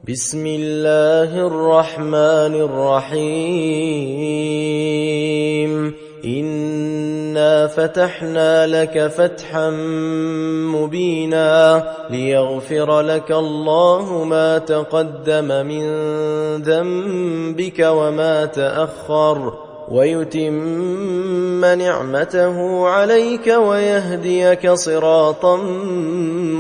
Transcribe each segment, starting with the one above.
بسم الله الرحمن الرحيم إنا فتحنا لك فتحا مبينا ليغفر لك الله ما تقدم من ذنبك وما تأخر ويتم نعمته عليك ويهديك صراطا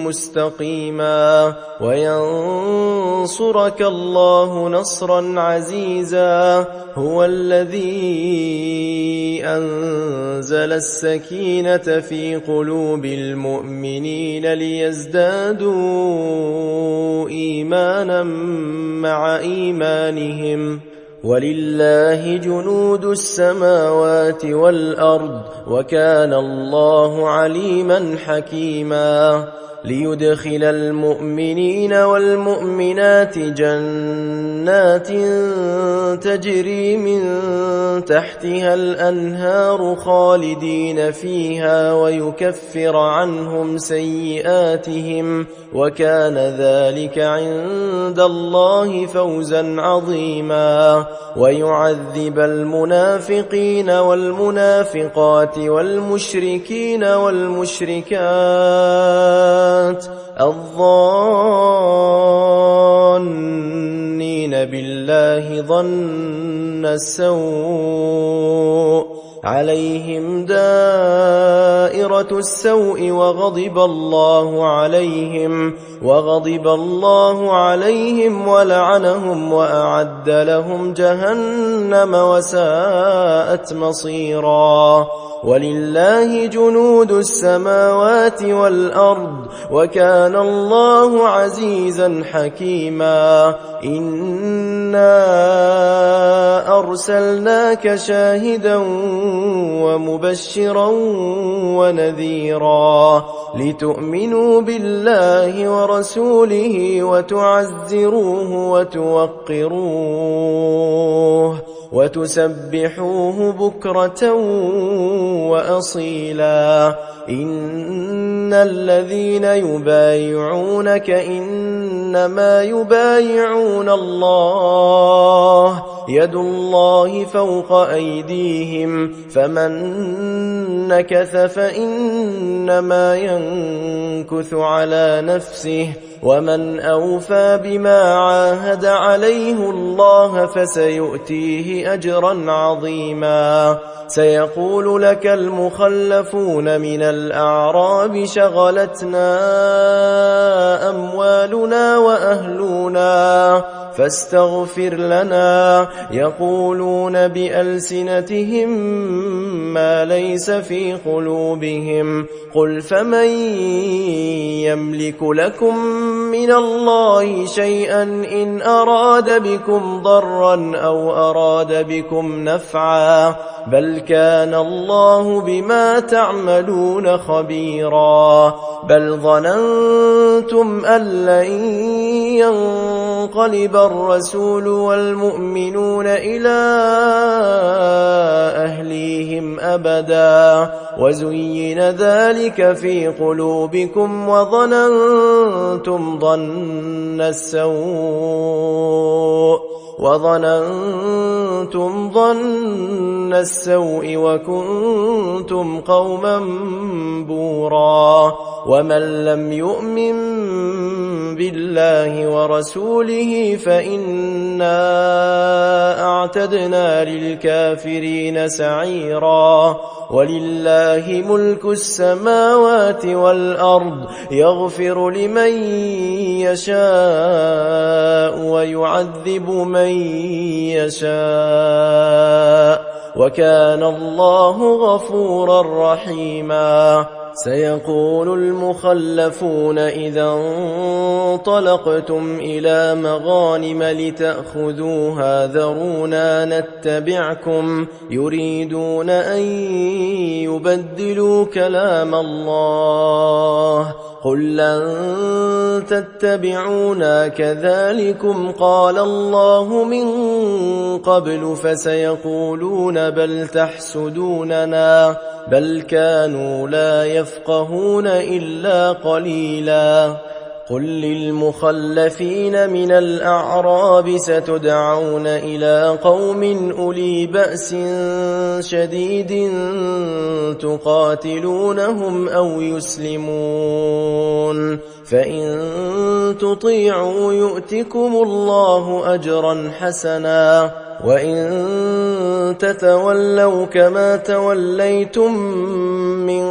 مستقيما وينصرك الله نصرا عزيزا هو الذي أنزل السكينة في قلوب المؤمنين ليزدادوا إيمانا مع إيمانهم ولله جنود السماوات والأرض وكان الله عليما حكيما ليدخل المؤمنين والمؤمنات جنات تجري من تحتها الأنهار خالدين فيها ويكفر عنهم سيئاتهم وكان ذلك عند الله فوزا عظيما ويعذب المنافقين والمنافقات والمشركين والمشركات الظانين بالله ظن السوء عليهم دائرة السوء وغضب الله عليهم ولعنهم وأعد لهم جهنم وساءت مصيرا ولله جنود السماوات والأرض وكان الله عزيزا حكيما إنا أرسلناك شاهدا ومبشرا ونذيرا لتؤمنوا بالله ورسوله وتعزروه وتوقروه وتسبحوه بكرة وأصيلا إن الذين يبايعونك إنما يبايعون الله يد الله فوق أيديهم فمن نكث فإنما ينكث على نفسه ومن أوفى بما عاهد عليه الله فسيؤتيه أجرا عظيما سيقول لك المخلفون من الأعراب شغلتنا أموالنا وأهلنا فاستغفر لنا يقولون بألسنتهم ما ليس في قلوبهم قل فمن يملك لكم من الله شيئا إن أراد بكم ضرا أو أراد بكم نفعا بل كان الله بما تعملون خبيرا بل ظننتم أن لن ينقلب الرسول والمؤمنون إلى أهليهم أبدا وزين ذلك في قلوبكم وظننتم ظن السوء وكنتم قوما بورا ومن لم يؤمن بالله ورسوله فإنا أعتدنا للكافرين سعيرا ولله ملك السماوات والأرض يغفر لمن يشاء ويعذب من يشاء وكان الله غفورا رحيما سيقول المخلفون إذا انطلقتم إلى مغانم لتأخذوها ذرونا نتبعكم يريدون أن يبدلوا كلام الله قل لن تتبعونا كذلكم قال الله من قبل فسيقولون بل تحسدوننا بل كانوا لا يفقهون إلا قليلا قل للمخلفين من الأعراب ستدعون إلى قوم أولي بأس شديد تقاتلونهم أو يسلمون فإن تطيعوا يؤتكم الله أجرا حسنا وإن تتولوا كما توليتم من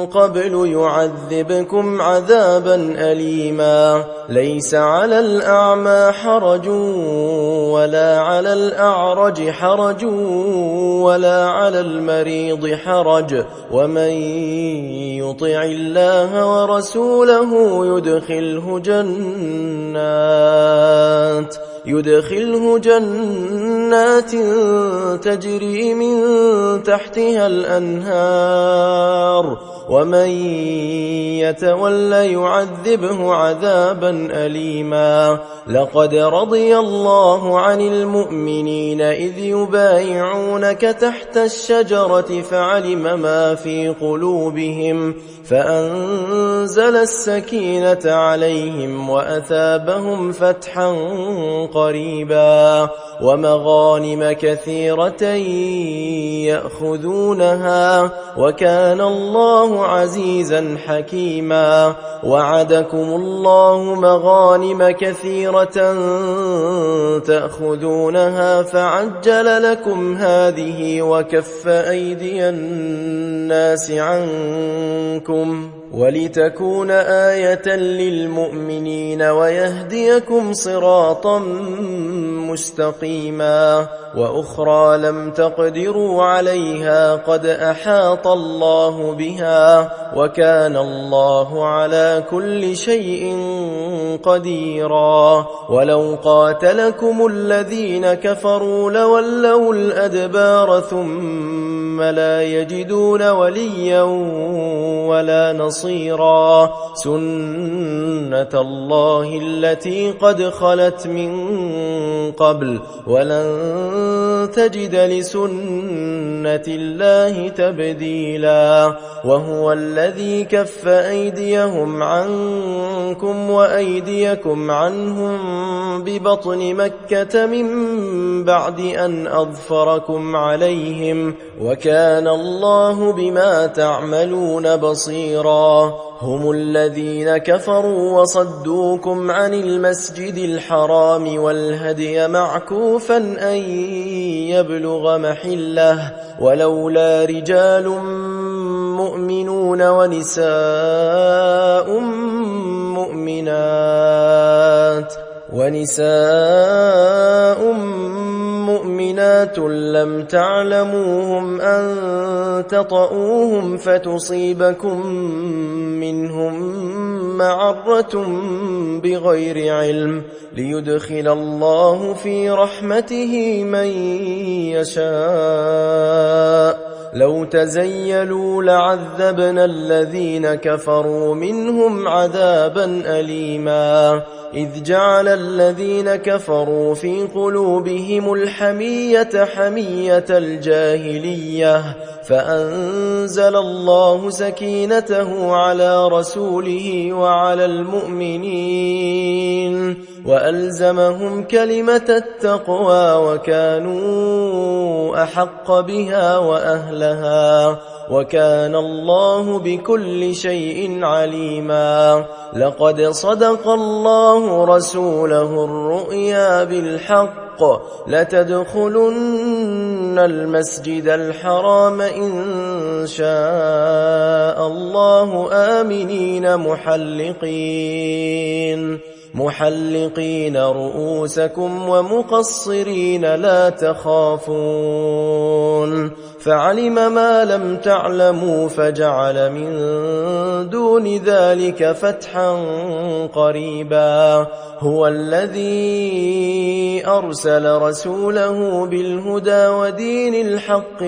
قبل يعذبكم عذابا أليما ليس على الأعمى حرج ولا على الأعرج حرج ولا على المريض حرج ومن يطع الله ورسوله يدخله جنات تجري من تحتها الأنهار ومن يتولى يعذبه عذابا أليما لقد رضي الله عن المؤمنين إذ يبايعونك تحت الشجرة فعلم ما في قلوبهم فأنزل السكينة عليهم وأثابهم فتحا قريبا ومغانم كثيرة يأخذونها وكان الله عزيزا حكيما وعدكم الله مغانم كثيرة تأخذونها فعجل لكم هذه وكف أيدي الناس عنكم ولتكون آية للمؤمنين ويهديكم صراطا مستقيما وأخرى لم تقدروا عليها قد أحاط الله بها وكان الله على كل شيء قديرا ولو قاتلكم الذين كفروا لولوا الأدبار ثم لا يجدون وليا ولا نصيرا سنة الله التي قد خلت من قبل ولن تجد لسنة الله تبديلا وهو الذي كف أيديهم عنكم وأيديكم عنهم ببطن مكة من بعد أن أظفركم عليهم وكان الله بما تعملون بصيرا هم الذين كفروا وصدوكم عن المسجد الحرام والهدي معكوفا أن يبلغ محله ولولا رجال مؤمنون ونساء مؤمنات لم تعلموهم أن تطؤوهم فتصيبكم منهم معرة بغير علم ليدخل الله في رحمته من يشاء لو تزيلوا لعذبنا الذين كفروا منهم عذابا أليما إذ جعل الذين كفروا في قلوبهم الحمية حمية الجاهلية فأنزل الله سكينته على رسوله وعلى المؤمنين وألزمهم كلمة التقوى وكانوا أحق بها وأهلها وكان الله بكل شيء عليما لقد صدق الله رسوله الرؤيا بالحق لتدخلن المسجد الحرام إن شاء الله آمنين محلقين رؤوسكم ومقصرين لا تخافون فعلم ما لم تعلموا فجعل من دون ذلك فتحا قريبا هو الذي أرسل رسوله بالهدى ودين الحق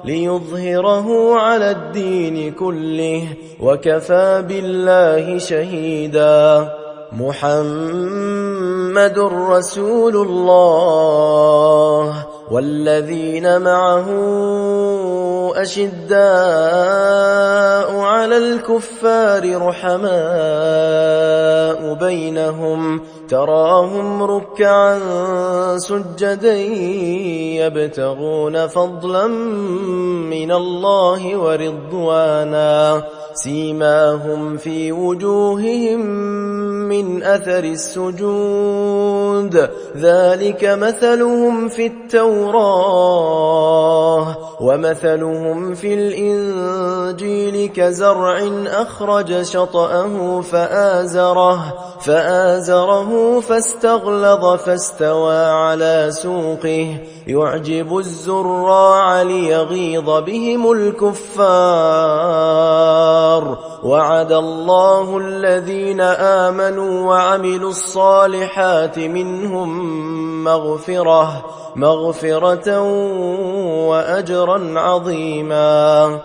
ليظهره على الدين كله وكفى بالله شهيدا محمد رسول الله والذين معه أشداء على الكفار رحماء بينهم تراهم ركعا سجدا يبتغون فضلا من الله ورضوانا سيماهم في وجوههم من أثر السجود ذلك مثلهم في التوراة ومثلهم في الإنجيل كزرع أخرج شطأه فآزره فاستغلظ فاستوى على سوقه يعجب الزراع ليغيظ بهم الكفار وعد الله الذين آمنوا وعملوا الصالحات منهم مغفرة وأجرا عظيما.